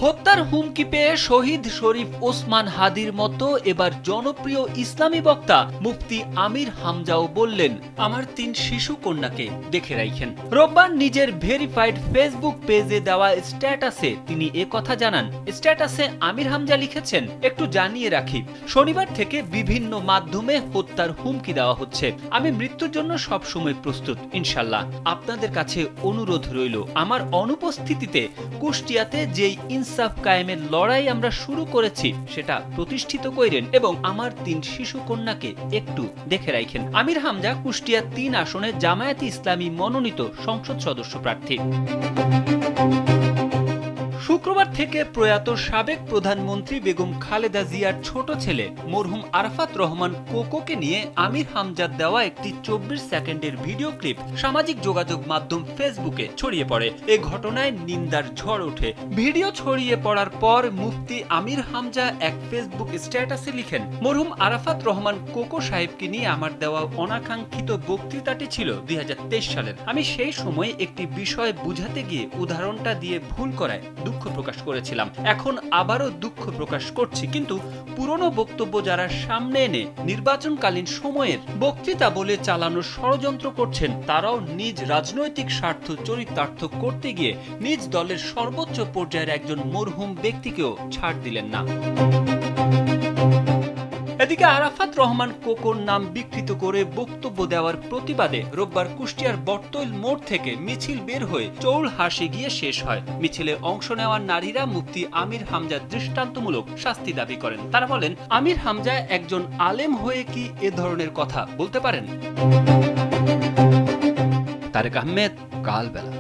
হত্যার হুমকি পেয়ে শহীদ শরীফ ওসমান হাদির মতো এবার জনপ্রিয় ইসলামী বক্তা মুফতি আমির হামজাও বললেন, আমার ৩ শিশু কন্যাকে দেখে রাখেন। রোববার নিজের ভেরিফাইড ফেসবুক পেজে দেওয়া স্ট্যাটাসে তিনি কথা জানান। স্ট্যাটাসে আমির হামজা লিখেছেন, একটু জানিয়ে রাখি, শনিবার থেকে বিভিন্ন মাধ্যমে হত্যার হুমকি দেওয়া হচ্ছে। আমি মৃত্যুর জন্য সবসময় প্রস্তুত, ইনশাল্লাহ। আপনাদের কাছে অনুরোধ রইল, আমার অনুপস্থিতিতে কুষ্টিয়াতে যেই ইনসাফ কায়েমের লড়াই আমরা শুরু করেছি সেটা প্রতিষ্ঠিত করেন এবং আমার ৩ শিশু কন্যাকে একটু দেখে রাখেন। আমির হামজা কুষ্টিয়া ৩ আসনে জামায়াতে ইসলামী মনোনীত সংসদ সদস্য প্রার্থী। শুক্রবার থেকে প্রয়াত সাবেক প্রধানমন্ত্রী বেগম খালেদা জিয়ার ছোট ছেলে মরহুম আরাফাত রহমান কোকোকে নিয়ে আমির হামজার দেওয়া একটি ২৪ সেকেন্ডের ভিডিও ক্লিপ সামাজিক যোগাযোগ মাধ্যম ফেসবুকে ছড়িয়ে পড়ে। এ ঘটনায় নিন্দার ঝড় ওঠে। ভিডিও ছড়িয়ে পড়ার পর মুফতি আমির হামজা এক ফেসবুক স্ট্যাটাসে লিখেন, মরহুম আরাফাত রহমান কোকো সাহেবকে নিয়ে আমার দেওয়া অনাকাঙ্ক্ষিত বক্তৃতাটি ছিল ২০২৩ সালের। আমি সেই সময় একটি বিষয় বুঝাতে গিয়ে উদাহরণটা দিয়ে ভুল করায় দুঃখ প্রকাশ করেছিলাম। এখন আবারও দুঃখ প্রকাশ করছি, কিন্তু পুরনো বক্তব্য যারা সামনে এনে নির্বাচনকালীন সময়ের বক্তৃতা বলে চালানোর ষড়যন্ত্র করছেন, তারাও নিজ রাজনৈতিক স্বার্থ চরিতার্থ করতে গিয়ে নিজ দলের সর্বোচ্চ পর্যায়ের একজন মরহুম ব্যক্তিকেও ছাড় দিলেন না। এদিকে আরাফাত রহমান কোকোর নাম বিকৃত করে বক্তব্য দেওয়ার প্রতিবাদে রোববার কুষ্টিয়ার বটতৈল মোড় থেকে মিছিল বের হয়ে চৌলহাসে গিয়ে শেষ হয়। মিছিলে অংশ নেওয়া নারীরা মুফতি আমির হামজা দৃষ্টান্তমূলক শাস্তি দাবি করেন। তারা বলেন, আমির হামজা একজন আলেম হয়ে কি এ ধরনের কথা বলতে পারেন? তারেক আহমেদ, কালবেলা।